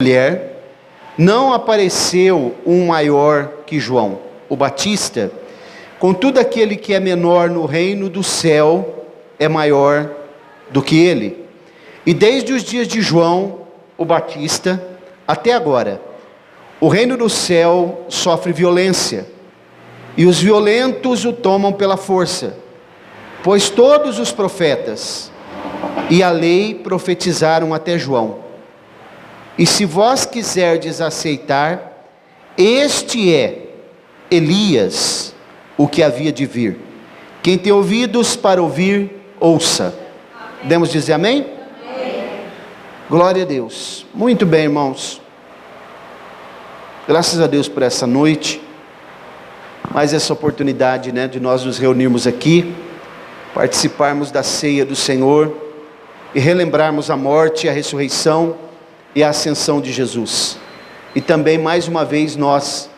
mulher, não apareceu um maior que João, o Batista. Contudo, aquele que é menor no reino do céu é maior do que ele. E desde os dias de João, o Batista, até agora, o reino do céu sofre violência, e os violentos o tomam pela força. Pois todos os profetas e a lei profetizaram até João. E se vós quiserdes aceitar, este é Elias, o que havia de vir. Quem tem ouvidos para ouvir, ouça. Podemos dizer amém? Amém. Glória a Deus. Muito bem, irmãos. Graças a Deus por essa noite. Mais essa oportunidade, de nós nos reunirmos aqui, participarmos da ceia do Senhor e relembrarmos a morte, a ressurreição e a ascensão de Jesus. E também mais uma vez nós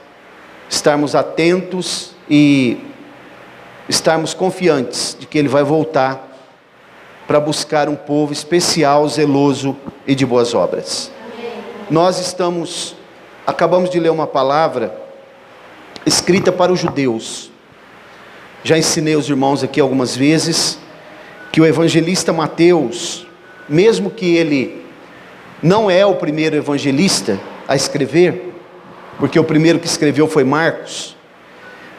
estarmos atentos e estarmos confiantes de que Ele vai voltar para buscar um povo especial, zeloso e de boas obras. Amém. Nós acabamos de ler uma palavra escrita para os judeus. Já ensinei os irmãos aqui algumas vezes que o evangelista Mateus, mesmo que ele não é o primeiro evangelista a escrever, porque o primeiro que escreveu foi Marcos,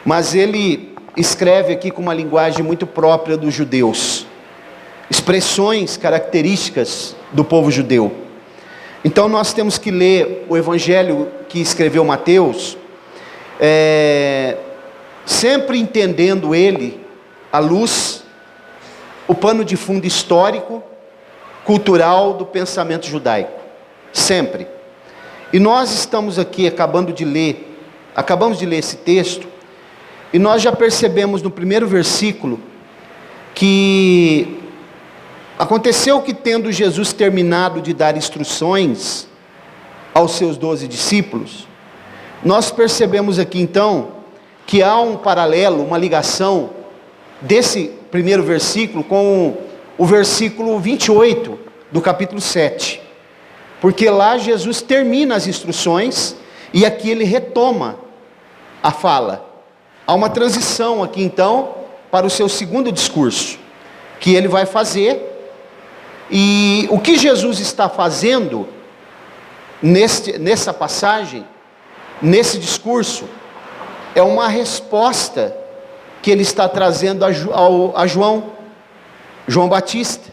mas ele escreve aqui com uma linguagem muito própria dos judeus, expressões características do povo judeu. Então nós temos que ler o evangelho que escreveu Mateus, sempre entendendo ele à luz, o pano de fundo histórico, cultural do pensamento judaico, sempre. E nós estamos aqui acabamos de ler esse texto, e nós já percebemos no primeiro versículo, que aconteceu que, tendo Jesus terminado de dar instruções aos seus 12 discípulos, nós percebemos aqui então, que há um paralelo, uma ligação, desse primeiro versículo com o versículo 28 do capítulo 7, porque lá Jesus termina as instruções, e aqui ele retoma a fala. Há uma transição aqui então, para o seu segundo discurso, que ele vai fazer, e o que Jesus está fazendo, nessa passagem, nesse discurso, é uma resposta, que ele está trazendo a João Batista.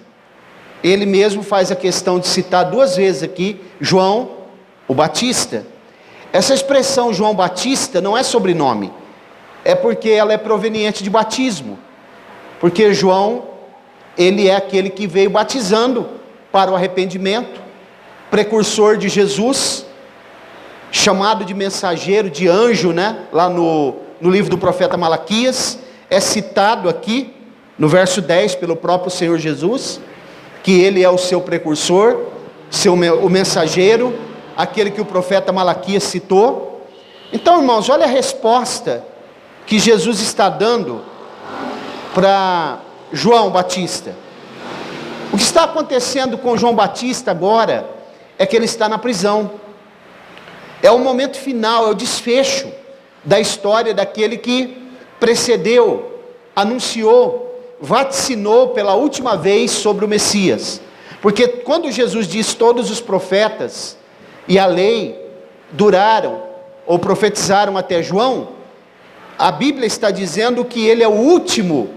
Ele mesmo faz a questão de citar duas vezes aqui, João, o Batista. Essa expressão João Batista não é sobrenome, é porque ela é proveniente de batismo, porque João, ele é aquele que veio batizando para o arrependimento, precursor de Jesus, chamado de mensageiro, de anjo, lá no livro do profeta Malaquias, é citado aqui, no verso 10, pelo próprio Senhor Jesus, que ele é o seu precursor, o mensageiro, aquele que o profeta Malaquias citou. Então, irmãos, olha a resposta que Jesus está dando para João Batista. O que está acontecendo com João Batista agora, é que ele está na prisão. É o momento final, é o desfecho da história daquele que precedeu, anunciou, vaticinou pela última vez sobre o Messias. Porque quando Jesus diz todos os profetas e a lei duraram ou profetizaram até João, a Bíblia está dizendo que ele é o último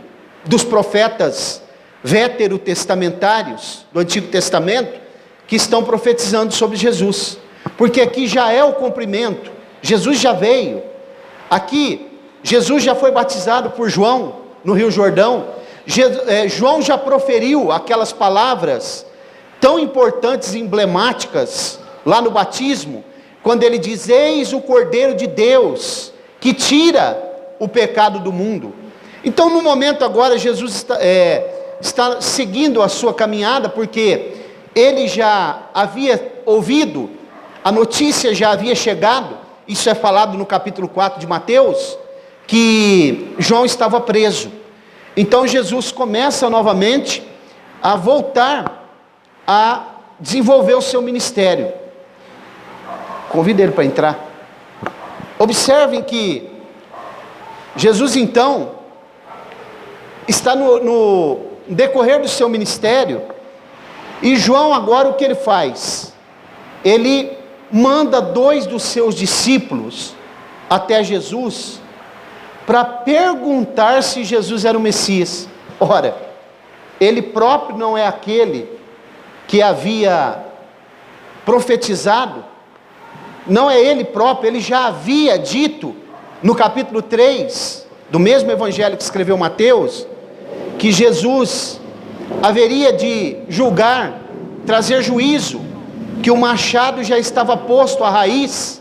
dos profetas veterotestamentários do Antigo Testamento que estão profetizando sobre Jesus. Porque aqui já é o cumprimento, Jesus já veio, aqui Jesus já foi batizado por João no Rio Jordão, João já proferiu aquelas palavras tão importantes e emblemáticas lá no batismo, quando ele diz: eis o Cordeiro de Deus, que tira o pecado do mundo. Então no momento agora Jesus está seguindo a sua caminhada, porque ele já havia ouvido, a notícia já havia chegado, isso é falado no capítulo 4 de Mateus, que João estava preso. Então Jesus começa novamente a voltar a desenvolver o seu ministério. Convida ele para entrar. Observem que Jesus então está no decorrer do seu ministério, e João agora o que ele faz? Ele manda 2 dos seus discípulos até Jesus para perguntar se Jesus era o Messias. Ora, ele próprio não é aquele que havia profetizado, não é ele próprio, ele já havia dito no capítulo 3 do mesmo evangelho que escreveu Mateus, que Jesus haveria de julgar, trazer juízo, que o machado já estava posto à raiz,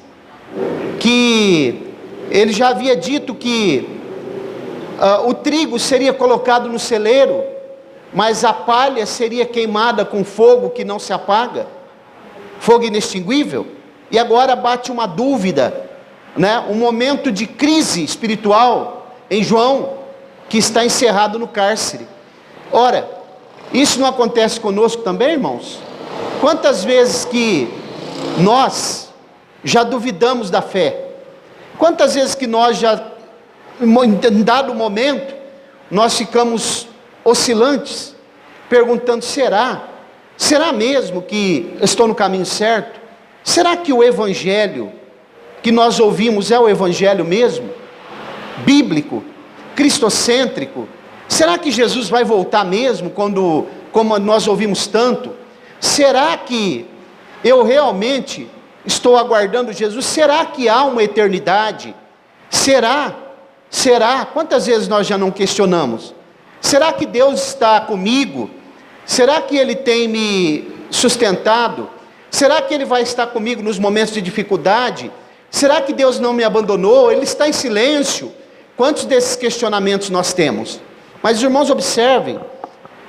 que ele já havia dito que o trigo seria colocado no celeiro, mas a palha seria queimada com fogo que não se apaga, fogo inextinguível. E agora bate uma dúvida, um momento de crise espiritual em João, que está encerrado no cárcere. Ora, isso não acontece conosco também, irmãos? Quantas vezes que nós já duvidamos da fé? Quantas vezes que nós já, em dado momento, nós ficamos oscilantes, perguntando: será mesmo que estou no caminho certo? Será que o evangelho que nós ouvimos é o evangelho mesmo? Bíblico, cristocêntrico? Será que Jesus vai voltar mesmo, como nós ouvimos tanto? Será que eu realmente estou aguardando Jesus? Será que há uma eternidade? Será? Quantas vezes nós já não questionamos? Será que Deus está comigo? Será que Ele tem me sustentado? Será que Ele vai estar comigo nos momentos de dificuldade? Será que Deus não me abandonou? Ele está em silêncio? Quantos desses questionamentos nós temos? Mas os irmãos observem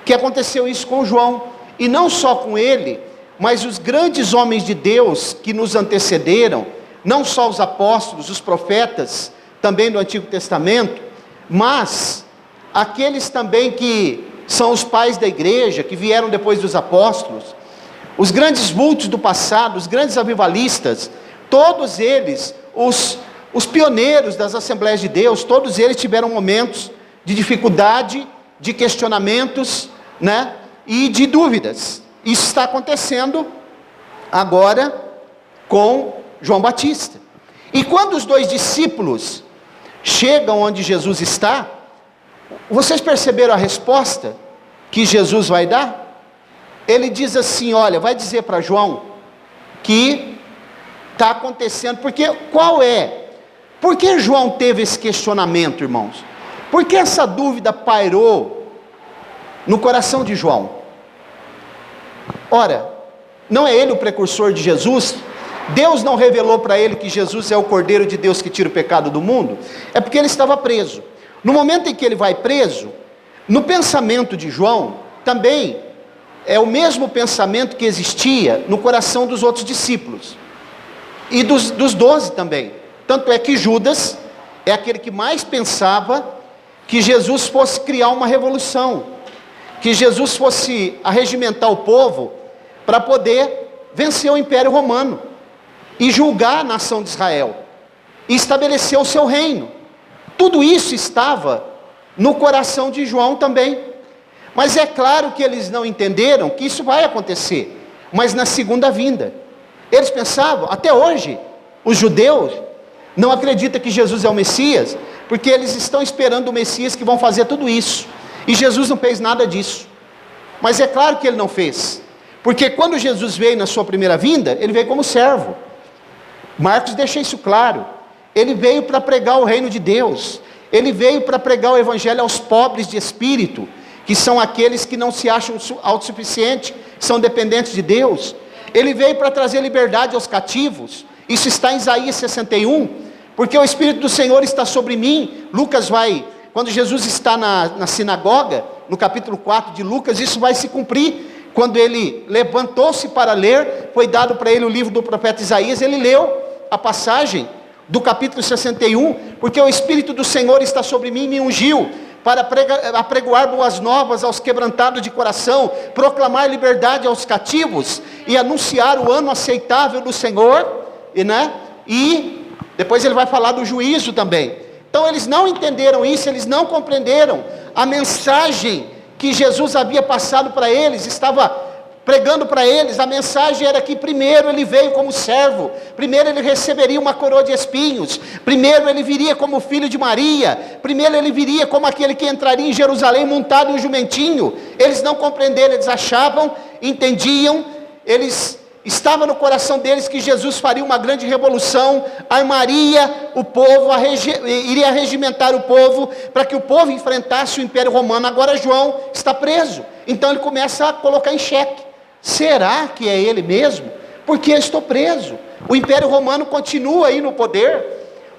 que aconteceu isso com João, e não só com ele, mas os grandes homens de Deus que nos antecederam, não só os apóstolos, os profetas, também do Antigo Testamento, mas aqueles também que são os pais da igreja, que vieram depois dos apóstolos, os grandes vultos do passado, os grandes avivalistas, todos eles, os pioneiros das Assembleias de Deus, todos eles tiveram momentos de dificuldade, de questionamentos, e de dúvidas. Isso está acontecendo agora com João Batista. E quando os 2 discípulos chegam onde Jesus está, vocês perceberam a resposta que Jesus vai dar? Ele diz assim: olha, vai dizer para João que está acontecendo, porque por que João teve esse questionamento, irmãos? Por que essa dúvida pairou no coração de João? Ora, não é ele o precursor de Jesus? Deus não revelou para ele que Jesus é o Cordeiro de Deus que tira o pecado do mundo? É porque ele estava preso. No momento em que ele vai preso, no pensamento de João, também é o mesmo pensamento que existia no coração dos outros discípulos, e dos 12 também. Tanto é que Judas é aquele que mais pensava que Jesus fosse criar uma revolução, que Jesus fosse arregimentar o povo para poder vencer o Império Romano e julgar a nação de Israel e estabelecer o seu reino. Tudo isso estava no coração de João também. Mas é claro que eles não entenderam que isso vai acontecer, mas na segunda vinda. Eles pensavam, até hoje, os judeus não acreditam que Jesus é o Messias, porque eles estão esperando o Messias que vão fazer tudo isso, e Jesus não fez nada disso. Mas é claro que ele não fez, porque quando Jesus veio na sua primeira vinda, ele veio como servo. Marcos deixa isso claro. Ele veio para pregar o reino de Deus, ele veio para pregar o evangelho aos pobres de espírito, que são aqueles que não se acham autossuficientes, são dependentes de Deus. Ele veio para trazer liberdade aos cativos. Isso está em Isaías 61, porque o Espírito do Senhor está sobre mim. Lucas quando Jesus está na sinagoga, no capítulo 4 de Lucas, isso vai se cumprir. Quando ele levantou-se para ler, foi dado para ele o livro do profeta Isaías, ele leu a passagem do capítulo 61, porque o Espírito do Senhor está sobre mim e me ungiu para apregoar boas novas aos quebrantados de coração, proclamar liberdade aos cativos e anunciar o ano aceitável do Senhor. E depois ele vai falar do juízo também. Então eles não entenderam isso, eles não compreenderam a mensagem que Jesus havia passado para eles, estava pregando para eles. A mensagem era que primeiro ele veio como servo, primeiro ele receberia uma coroa de espinhos, primeiro ele viria como filho de Maria, primeiro ele viria como aquele que entraria em Jerusalém montado em um jumentinho. Eles não compreenderam, eles achavam, entendiam, estava no coração deles que Jesus faria uma grande revolução, armaria o povo, iria regimentar o povo, para que o povo enfrentasse o Império Romano. Agora João está preso, então ele começa a colocar em xeque: será que é ele mesmo? Porque eu estou preso, o Império Romano continua aí no poder,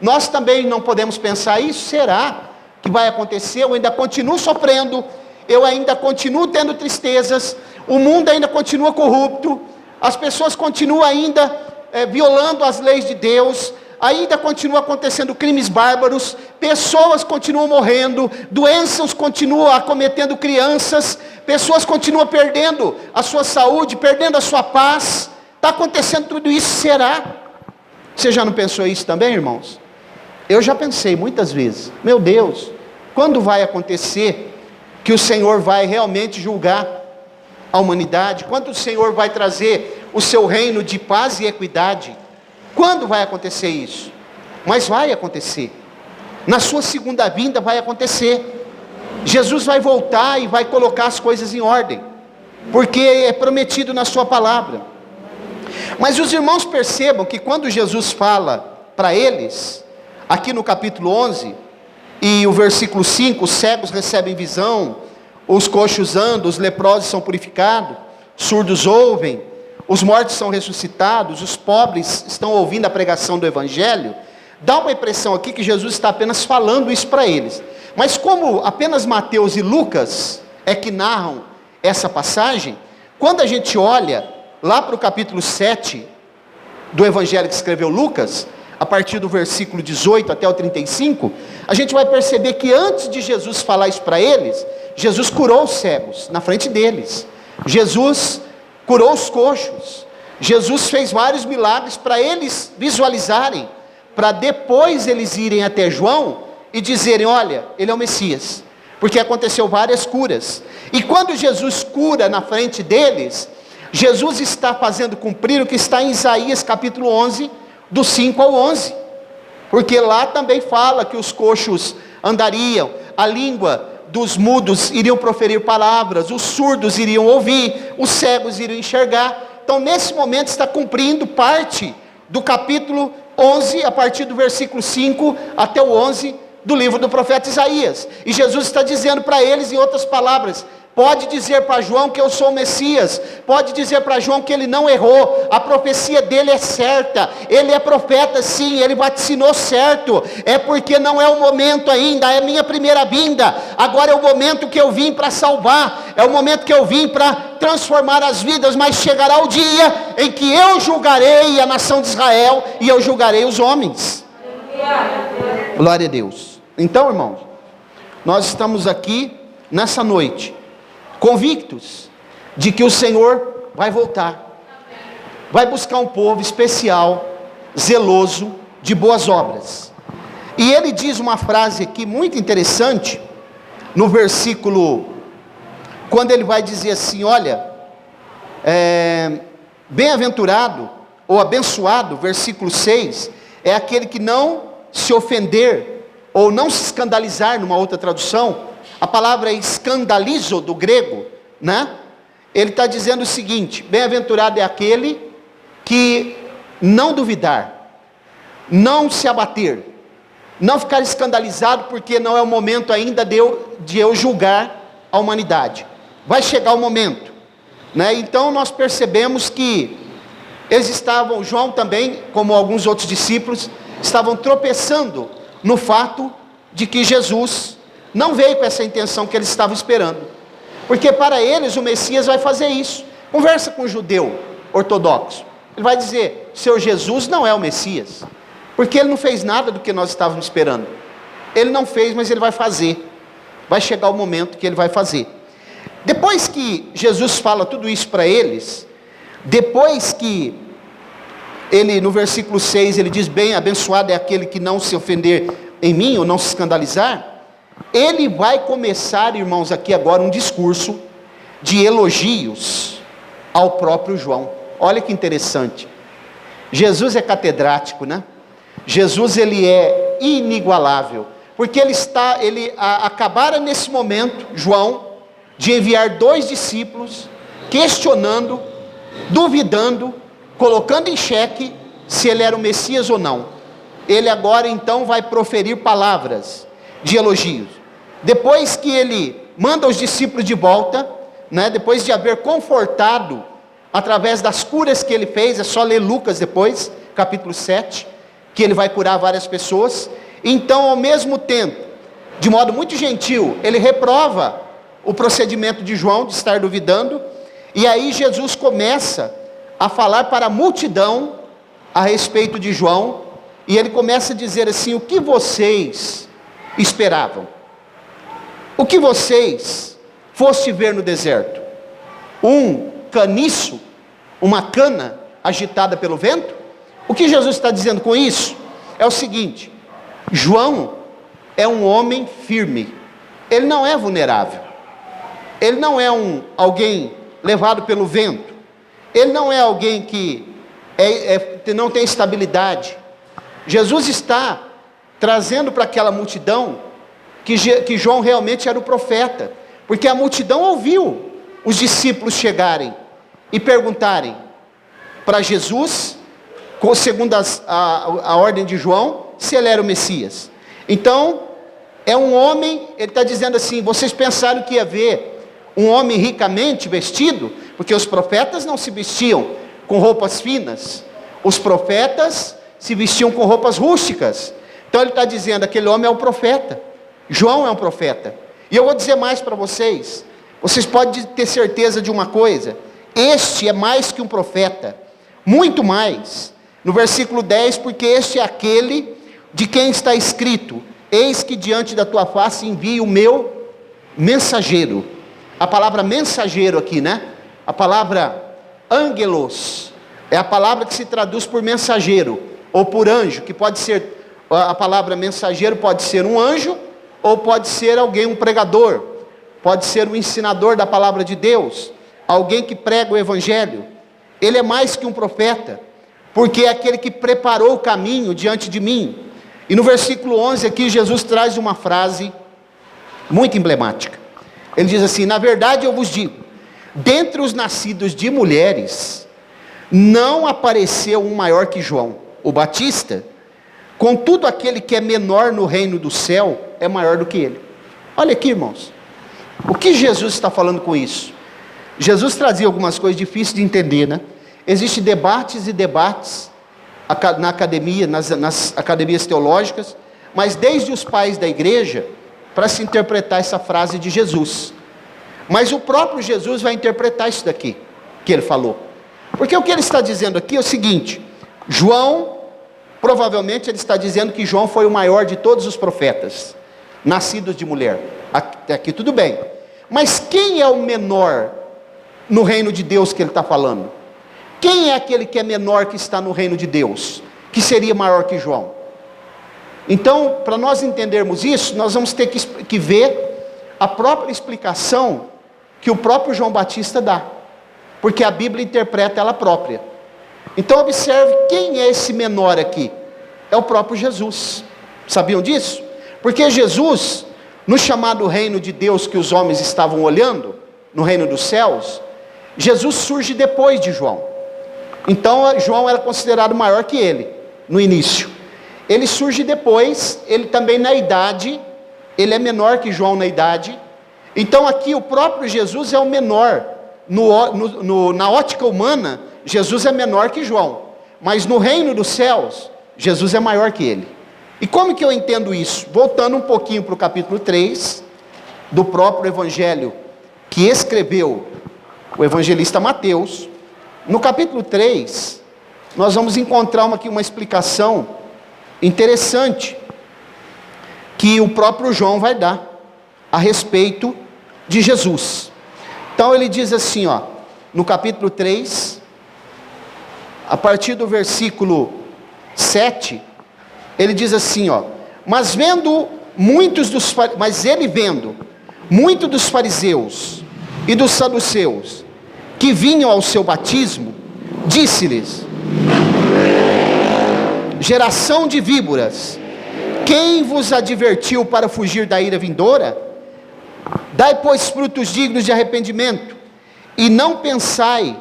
nós também não podemos pensar isso. Será que vai acontecer? Eu ainda continuo sofrendo, eu ainda continuo tendo tristezas, o mundo ainda continua corrupto, as pessoas continuam ainda violando as leis de Deus, ainda continuam acontecendo crimes bárbaros, pessoas continuam morrendo, doenças continuam acometendo crianças, pessoas continuam perdendo a sua saúde, perdendo a sua paz. Está acontecendo tudo isso. Será? Você já não pensou isso também, irmãos? Eu já pensei muitas vezes: meu Deus, quando vai acontecer que o Senhor vai realmente julgar a humanidade? Quando o Senhor vai trazer o seu reino de paz e equidade? Quando vai acontecer isso? Mas vai acontecer. Na sua segunda vinda vai acontecer. Jesus vai voltar e vai colocar as coisas em ordem, porque é prometido na sua palavra. Mas os irmãos percebam que quando Jesus fala para eles, aqui no capítulo 11, e o versículo 5, os cegos recebem visão, os coxos andam, os leprosos são purificados, surdos ouvem, os mortos são ressuscitados, os pobres estão ouvindo a pregação do Evangelho. Dá uma impressão aqui que Jesus está apenas falando isso para eles. Mas como apenas Mateus e Lucas é que narram essa passagem, quando a gente olha lá para o capítulo 7 do Evangelho que escreveu Lucas, a partir do versículo 18 até o 35, a gente vai perceber que antes de Jesus falar isso para eles, Jesus curou os cegos na frente deles, Jesus curou os coxos, Jesus fez vários milagres para eles visualizarem, para depois eles irem até João e dizerem: olha, ele é o Messias, porque aconteceu várias curas. E quando Jesus cura na frente deles, Jesus está fazendo cumprir o que está em Isaías capítulo 11, do 5 ao 11, porque lá também fala que os coxos andariam, a língua dos mudos iriam proferir palavras, os surdos iriam ouvir, os cegos iriam enxergar. Então nesse momento está cumprindo parte do capítulo 11, a partir do versículo 5 até o 11 do livro do profeta Isaías. E Jesus está dizendo para eles, em outras palavras: pode dizer para João que eu sou o Messias, pode dizer para João que ele não errou, a profecia dele é certa, ele é profeta sim, ele vaticinou certo, é porque não é o momento ainda, é minha primeira vinda, agora é o momento que eu vim para salvar, é o momento que eu vim para transformar as vidas, mas chegará o dia em que eu julgarei a nação de Israel, e eu julgarei os homens. Glória a Deus. Então, irmãos, nós estamos aqui nessa noite convictos de que o Senhor vai voltar, vai buscar um povo especial, zeloso, de boas obras. E ele diz uma frase aqui muito interessante, no versículo, quando ele vai dizer assim: olha, bem-aventurado, ou abençoado, versículo 6, é aquele que não se ofender, ou não se escandalizar, numa outra tradução. A palavra é escandalizo do grego, né? Ele está dizendo o seguinte: bem-aventurado é aquele que não duvidar, não se abater, não ficar escandalizado, porque não é o momento ainda de eu julgar a humanidade. Vai chegar o momento, né? Então nós percebemos que eles estavam, João também, como alguns outros discípulos, estavam tropeçando no fato de que Jesus não veio com essa intenção que eles estavam esperando, porque para eles o Messias vai fazer isso. Conversa com um judeu ortodoxo, ele vai dizer: seu Jesus não é o Messias, porque ele não fez nada do que nós estávamos esperando. Ele não fez, mas ele vai fazer. Vai chegar o momento que ele vai fazer. Depois que Jesus fala tudo isso para eles, depois que ele no versículo 6, ele diz, bem, abençoado é aquele que não se ofender em mim, ou não se escandalizar. Ele vai começar, irmãos, aqui agora um discurso de elogios ao próprio João. Olha que interessante. Jesus é catedrático, né? Jesus, ele é inigualável, porque acabara nesse momento, João, de enviar 2 discípulos, questionando, duvidando, colocando em xeque se ele era o Messias ou não. Ele agora então vai proferir palavras de elogios. Depois que ele manda os discípulos de volta, né, depois de haver confortado, através das curas que ele fez, é só ler Lucas depois, capítulo 7, que ele vai curar várias pessoas. Então, ao mesmo tempo, de modo muito gentil, ele reprova o procedimento de João, de estar duvidando, e aí Jesus começa a falar para a multidão a respeito de João, e ele começa a dizer assim, o que vocês esperavam? O que vocês foste ver no deserto? Um caniço, uma cana agitada pelo vento? O que Jesus está dizendo com isso? É o seguinte, João é um homem firme, ele não é vulnerável, ele não é alguém levado pelo vento, ele não é alguém que não tem estabilidade. Jesus está trazendo para aquela multidão que João realmente era o profeta, porque a multidão ouviu os discípulos chegarem e perguntarem para Jesus, segundo a ordem de João, se ele era o Messias. Então, é um homem, ele está dizendo assim, vocês pensaram que ia ver um homem ricamente vestido? Porque os profetas não se vestiam com roupas finas, os profetas se vestiam com roupas rústicas. Então ele está dizendo, aquele homem é um profeta, João é um profeta. E eu vou dizer mais para vocês, vocês podem ter certeza de uma coisa, este é mais que um profeta, muito mais. No versículo 10, porque este é aquele de quem está escrito, eis que diante da tua face envio o meu mensageiro. A palavra mensageiro aqui, né? A palavra angelos, é a palavra que se traduz por mensageiro, ou por anjo, que pode ser, a palavra mensageiro pode ser um anjo, ou pode ser alguém, um pregador, pode ser um ensinador da palavra de Deus, alguém que prega o evangelho. Ele é mais que um profeta, porque é aquele que preparou o caminho diante de mim. E no versículo 11 aqui, Jesus traz uma frase muito emblemática. Ele diz assim, na verdade eu vos digo, dentre os nascidos de mulheres, não apareceu um maior que João, o Batista, contudo aquele que é menor no reino do céu, é maior do que ele. Olha aqui, irmãos, o que Jesus está falando com isso? Jesus trazia algumas coisas difíceis de entender, né? Existem debates e debates na academia, nas academias teológicas, mas desde os pais da igreja, para se interpretar essa frase de Jesus. Mas o próprio Jesus vai interpretar isso daqui, que ele falou. Porque o que ele está dizendo aqui é o seguinte, João, provavelmente ele está dizendo que João foi o maior de todos os profetas, nascidos de mulher. Até aqui tudo bem. Mas quem é o menor no reino de Deus que ele está falando? Quem é aquele que é menor que está no reino de Deus, que seria maior que João? Então, para nós entendermos isso, nós vamos ter que ver a própria explicação que o próprio João Batista dá, porque a Bíblia interpreta ela própria. Então observe quem é esse menor aqui, é o próprio Jesus. Sabiam disso? Porque Jesus, no chamado reino de Deus que os homens estavam olhando, no reino dos céus, Jesus surge depois de João. Então João era considerado maior que ele, no início. Ele surge depois, ele também na idade, ele é menor que João na idade. Então aqui o próprio Jesus é o menor, na ótica humana, Jesus é menor que João. Mas no reino dos céus, Jesus é maior que ele. E como que eu entendo isso? Voltando um pouquinho para o capítulo 3, do próprio evangelho que escreveu o evangelista Mateus. No capítulo 3, nós vamos encontrar aqui uma explicação interessante, que o próprio João vai dar, a respeito de Jesus. Então ele diz assim, no capítulo 3, a partir do versículo 7, ele diz assim, ó: mas ele vendo muitos dos fariseus e dos saduceus que vinham ao seu batismo, disse-lhes: geração de víboras, quem vos advertiu para fugir da ira vindoura? Dai, pois, frutos dignos de arrependimento, e não pensai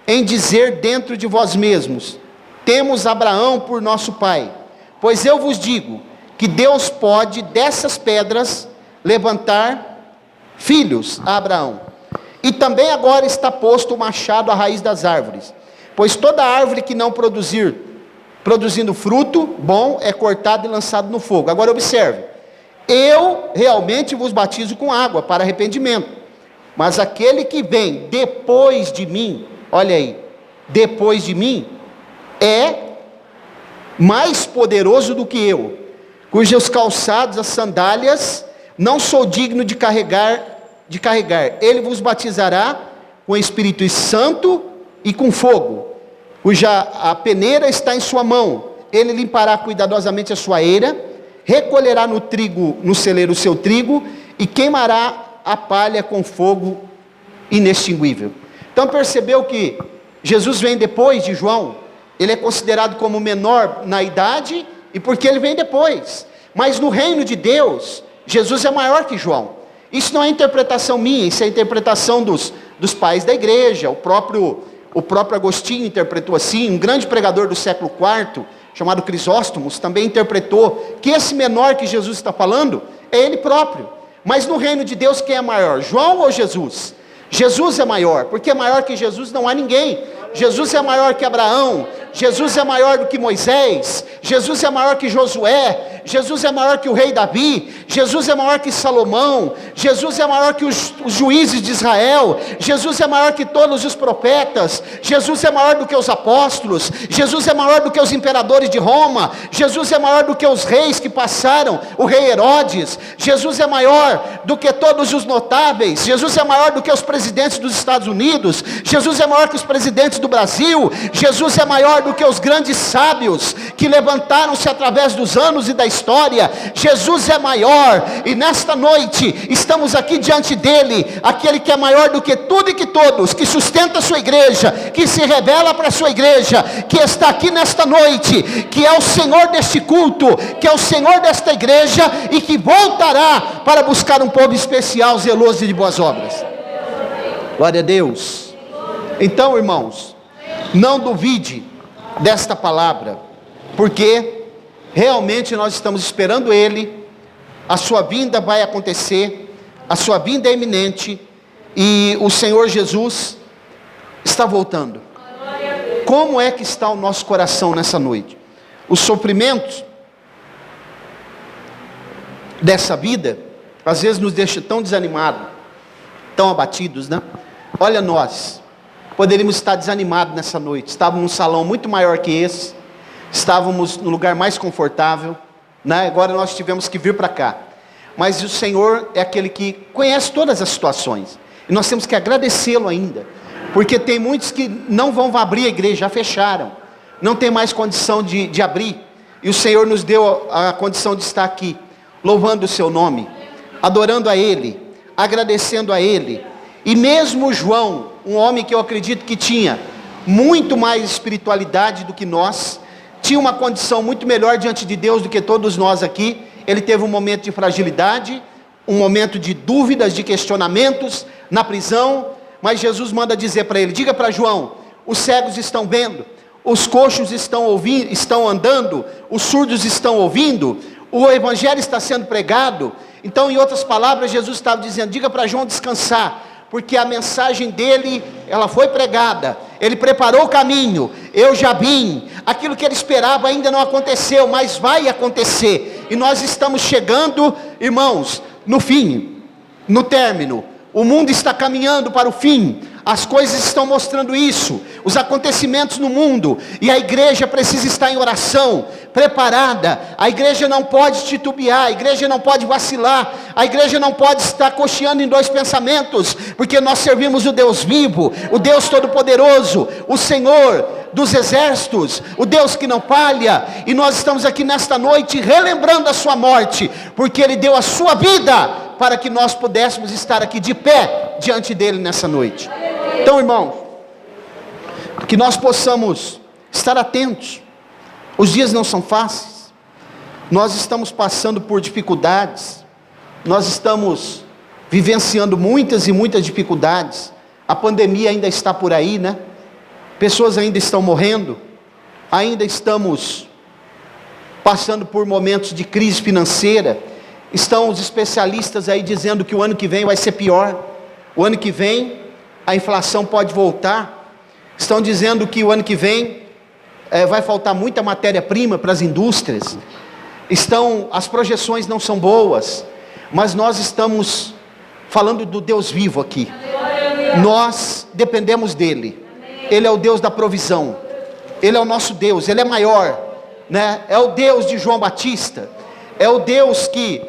em dizer dentro de vós mesmos: temos Abraão por nosso pai. Pois eu vos digo que Deus pode dessas pedras levantar filhos a Abraão. E também agora está posto o machado à raiz das árvores, pois toda árvore que não produzindo fruto bom é cortada e lançada no fogo. Agora observe: eu realmente vos batizo com água para arrependimento, mas aquele que vem depois de mim, olha aí, depois de mim, é mais poderoso do que eu, cujos calçados, as sandálias, não sou digno de carregar. Ele vos batizará com o Espírito Santo e com fogo, cuja a peneira está em sua mão. Ele limpará cuidadosamente a sua eira, recolherá no celeiro o seu trigo, e queimará a palha com fogo inextinguível. Então percebeu que Jesus vem depois de João? Ele é considerado como menor na idade, e porque ele vem depois. Mas no reino de Deus, Jesus é maior que João. Isso não é interpretação minha, isso é interpretação dos pais da igreja. O próprio Agostinho interpretou assim. Um grande pregador do século IV, chamado Crisóstomo, também interpretou que esse menor que Jesus está falando é ele próprio. Mas no reino de Deus, quem é maior, João ou Jesus? Jesus é maior, porque maior que Jesus não há ninguém. Jesus é maior que Abraão, Jesus é maior do que Moisés, Jesus é maior que Josué, Jesus é maior que o rei Davi, Jesus é maior que Salomão, Jesus é maior que os juízes de Israel, Jesus é maior que todos os profetas, Jesus é maior do que os apóstolos, Jesus é maior do que os imperadores de Roma, Jesus é maior do que os reis que passaram, o rei Herodes, Jesus é maior do que todos os notáveis, Jesus é maior do que os presidentes dos Estados Unidos, Jesus é maior que os presidentes do Brasil, Jesus é maior do que os grandes sábios que levantaram-se através dos anos e da história. Jesus é maior, e nesta noite estamos aqui diante dele, aquele que é maior do que tudo e que todos, que sustenta a sua igreja, que se revela para a sua igreja, que está aqui nesta noite, que é o Senhor deste culto, que é o Senhor desta igreja, e que voltará para buscar um povo especial, zeloso e de boas obras. Glória a Deus. Então, irmãos, não duvide desta palavra, porque realmente nós estamos esperando ele. A sua vinda vai acontecer, a sua vinda é iminente, e o Senhor Jesus está voltando. Como é que está o nosso coração nessa noite? Os sofrimentos dessa vida às vezes nos deixam tão desanimados, tão abatidos, né? Olha, nós poderíamos estar desanimados nessa noite. Estávamos num salão muito maior que esse, estávamos no lugar mais confortável, né? Agora nós tivemos que vir para cá. Mas o Senhor é aquele que conhece todas as situações, e nós temos que agradecê-lo ainda, porque tem muitos que não vão abrir a igreja, já fecharam, não tem mais condição de abrir, e o Senhor nos deu a condição de estar aqui, louvando o seu nome, adorando a Ele, agradecendo a Ele. E mesmo João, um homem que eu acredito que tinha muito mais espiritualidade do que nós, tinha uma condição muito melhor diante de Deus do que todos nós aqui. Ele teve um momento de fragilidade, um momento de dúvidas, de questionamentos na prisão, mas Jesus manda dizer para ele: diga para João, os cegos estão vendo, os coxos estão andando, os surdos estão ouvindo, o evangelho está sendo pregado. Então, em outras palavras, Jesus estava dizendo: diga para João descansar, porque a mensagem dele, ela foi pregada, ele preparou o caminho, eu já vim, aquilo que ele esperava ainda não aconteceu, mas vai acontecer, e nós estamos chegando, irmãos, no fim, no término. O mundo está caminhando para o fim, As coisas estão mostrando isso, os acontecimentos no mundo, e a igreja precisa estar em oração, preparada. A igreja não pode titubear, a igreja não pode vacilar, a igreja não pode estar cocheando em dois pensamentos, porque nós servimos o Deus vivo, o Deus Todo-Poderoso, o Senhor dos exércitos, o Deus que não falha, e nós estamos aqui nesta noite relembrando a sua morte, porque Ele deu a sua vida, para que nós pudéssemos estar aqui de pé, diante dEle nessa noite. Então, irmãos, que nós possamos estar atentos. Os dias não são fáceis, nós estamos passando por dificuldades, nós estamos vivenciando muitas e muitas dificuldades. A pandemia ainda está por aí, né? Pessoas ainda estão morrendo, ainda estamos passando por momentos de crise financeira. Estão os especialistas aí dizendo que o ano que vem vai ser pior. O ano que vem a inflação pode voltar. Estão dizendo que o ano que vem vai faltar muita matéria-prima para as indústrias. As projeções não são boas, mas nós estamos falando do Deus vivo aqui. Nós dependemos dEle. Ele é o Deus da provisão. Ele é o nosso Deus. Ele é maior, né? É o Deus de João Batista. É o Deus que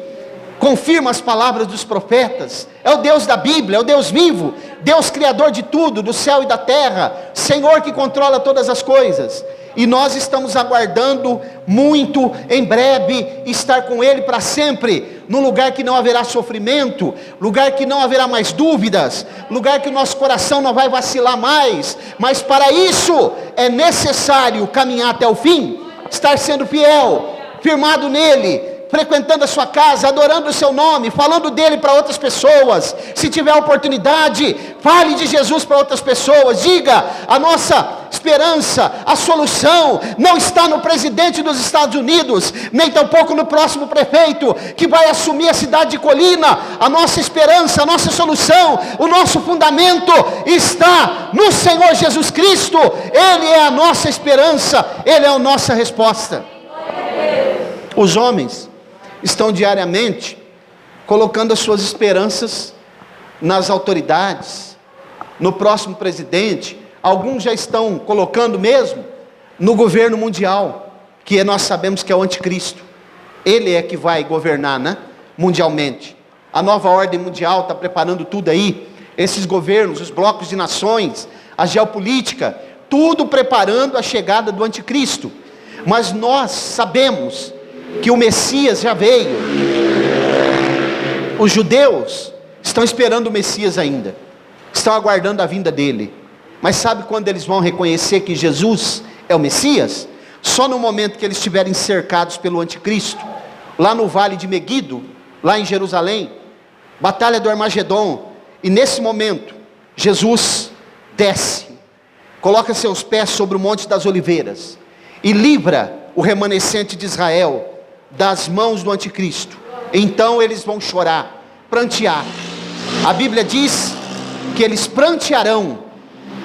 confirma as palavras dos profetas. É o Deus da Bíblia, é o Deus vivo, Deus criador de tudo, do céu e da terra, Senhor que controla todas as coisas. E nós estamos aguardando muito em breve estar com Ele para sempre, num lugar que não haverá sofrimento, lugar que não haverá mais dúvidas, lugar que o nosso coração não vai vacilar mais. Mas para isso é necessário caminhar até o fim, estar sendo fiel, firmado nele, frequentando a sua casa, adorando o seu nome, falando dele para outras pessoas. Se tiver oportunidade, fale de Jesus para outras pessoas. Diga: a nossa esperança, a solução não está no presidente dos Estados Unidos, nem tampouco no próximo prefeito que vai assumir a cidade de Colina. A nossa esperança, a nossa solução, o nosso fundamento está no Senhor Jesus Cristo. Ele é a nossa esperança, Ele é a nossa resposta. Os homens estão diariamente colocando as suas esperanças nas autoridades, no próximo presidente. Alguns já estão colocando mesmo no governo mundial, que nós sabemos que é o anticristo. Ele é que vai governar, né? Mundialmente. A nova ordem mundial está preparando tudo aí. Esses governos, os blocos de nações, a geopolítica, tudo preparando a chegada do anticristo. Mas nós sabemos que o Messias já veio. Os judeus estão esperando o Messias ainda, estão aguardando a vinda dele. Mas sabe quando eles vão reconhecer que Jesus é o Messias? Só no momento que eles estiverem cercados pelo anticristo, lá no vale de Meguido, lá em Jerusalém, batalha do Armagedon. E nesse momento Jesus desce, coloca seus pés sobre o Monte das Oliveiras e livra o remanescente de Israel das mãos do anticristo. Então eles vão chorar, prantear. A Bíblia diz que eles prantearão,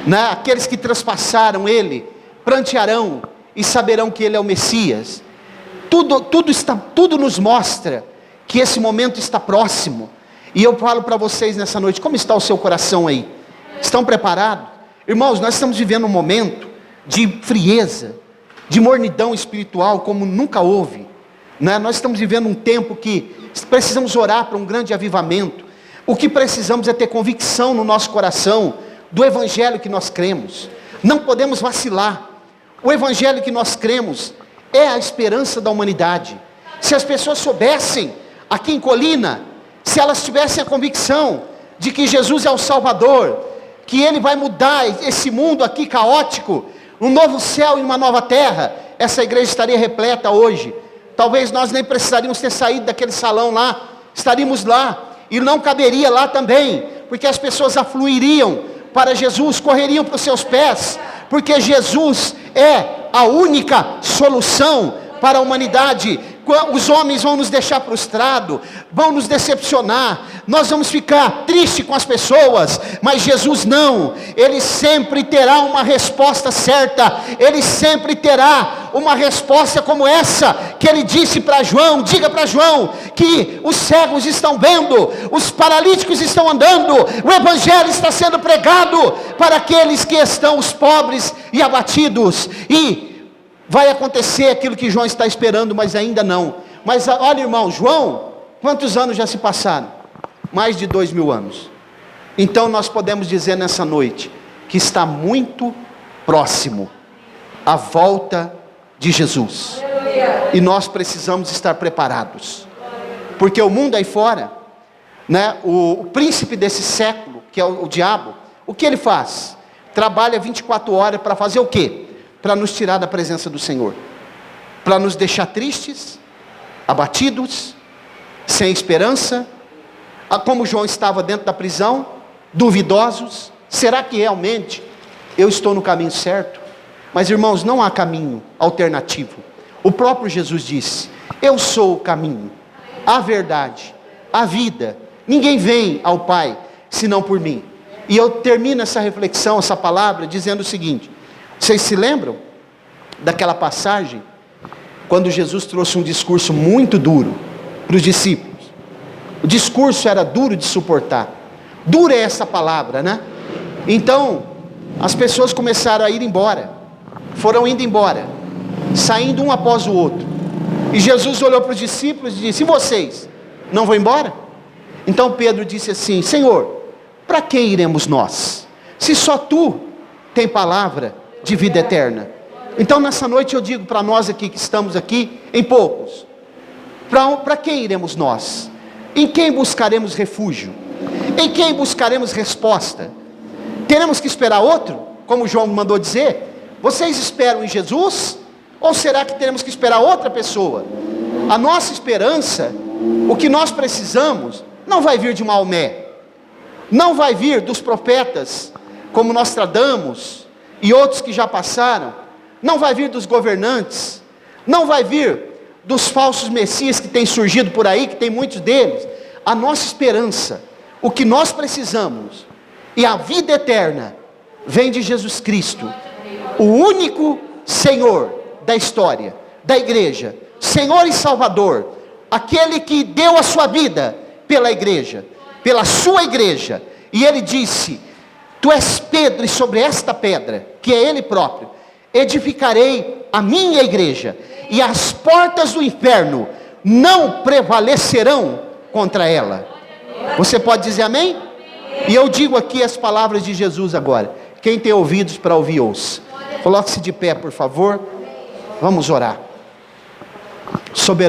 né? Aqueles que traspassaram ele, prantearão e saberão que ele é o Messias. Tudo nos mostra que esse momento está próximo. E eu falo para vocês nessa noite, como está o seu coração aí? Estão preparados? Irmãos, nós estamos vivendo um momento de frieza, de mornidão espiritual como nunca houve, né? Nós estamos vivendo um tempo que precisamos orar para um grande avivamento. O que precisamos é ter convicção no nosso coração do evangelho que nós cremos. Não podemos vacilar. O evangelho que nós cremos é a esperança da humanidade. Se as pessoas soubessem aqui em Colina, se elas tivessem a convicção de que Jesus é o Salvador, que Ele vai mudar esse mundo aqui caótico, um novo céu e uma nova terra, essa igreja estaria repleta hoje. Talvez nós nem precisaríamos ter saído daquele salão lá, estaríamos lá, e não caberia lá também, porque as pessoas afluiriam para Jesus, correriam para os seus pés, porque Jesus é a única solução para a humanidade. os homens vão nos deixar frustrados, vão nos decepcionar, nós vamos ficar tristes com as pessoas, mas Jesus não, Ele sempre terá uma resposta certa, Ele sempre terá uma resposta como essa, que Ele disse para João: diga para João, que os cegos estão vendo, os paralíticos estão andando, o Evangelho está sendo pregado, para aqueles que estão, os pobres e abatidos, e vai acontecer aquilo que João está esperando, mas ainda não. Mas olha, irmão, João, quantos anos já se passaram? Mais de 2000 anos. Então nós podemos dizer nessa noite, que está muito próximo a volta de Jesus. E nós precisamos estar preparados. Porque o mundo aí fora, né, o príncipe desse século, que é o diabo, o que ele faz? Trabalha 24 horas para fazer o quê? Para nos tirar da presença do Senhor, para nos deixar tristes, abatidos, sem esperança, como João estava dentro da prisão, duvidosos. Será que realmente eu estou no caminho certo? Mas irmãos, não há caminho alternativo. O próprio Jesus disse: eu sou o caminho, a verdade, a vida, ninguém vem ao Pai senão por mim. E eu termino essa reflexão, essa palavra, dizendo o seguinte: vocês se lembram daquela passagem, quando Jesus trouxe um discurso muito duro para os discípulos? O discurso era duro de suportar. Dura é essa palavra, né? Então, as pessoas começaram a ir embora, foram indo embora, saindo um após o outro, e Jesus olhou para os discípulos e disse: e vocês, não vão embora? Então Pedro disse assim: Senhor, para que iremos nós, se só Tu tem palavra de vida eterna? Então nessa noite eu digo para nós aqui, que estamos aqui em poucos, para quem iremos nós? Em quem buscaremos refúgio? Em quem buscaremos resposta? Teremos que esperar outro, como João mandou dizer? Vocês esperam em Jesus? Ou será que teremos que esperar outra pessoa? A nossa esperança, o que nós precisamos, não vai vir de Maomé, não vai vir dos profetas, como Nostradamus e outros que já passaram, não vai vir dos governantes, não vai vir dos falsos messias que têm surgido por aí, que tem muitos deles. A nossa esperança, o que nós precisamos, e a vida eterna, vem de Jesus Cristo, o único Senhor da história, da igreja, Senhor e Salvador, aquele que deu a sua vida pela igreja, pela sua igreja. E Ele disse: Tu és Pedro, e sobre esta pedra, que é Ele próprio, edificarei a minha igreja, e as portas do inferno não prevalecerão contra ela. Você pode dizer amém? E eu digo aqui as palavras de Jesus agora. Quem tem ouvidos para ouvir, ouça. Coloque-se de pé, por favor. Vamos orar. Soberano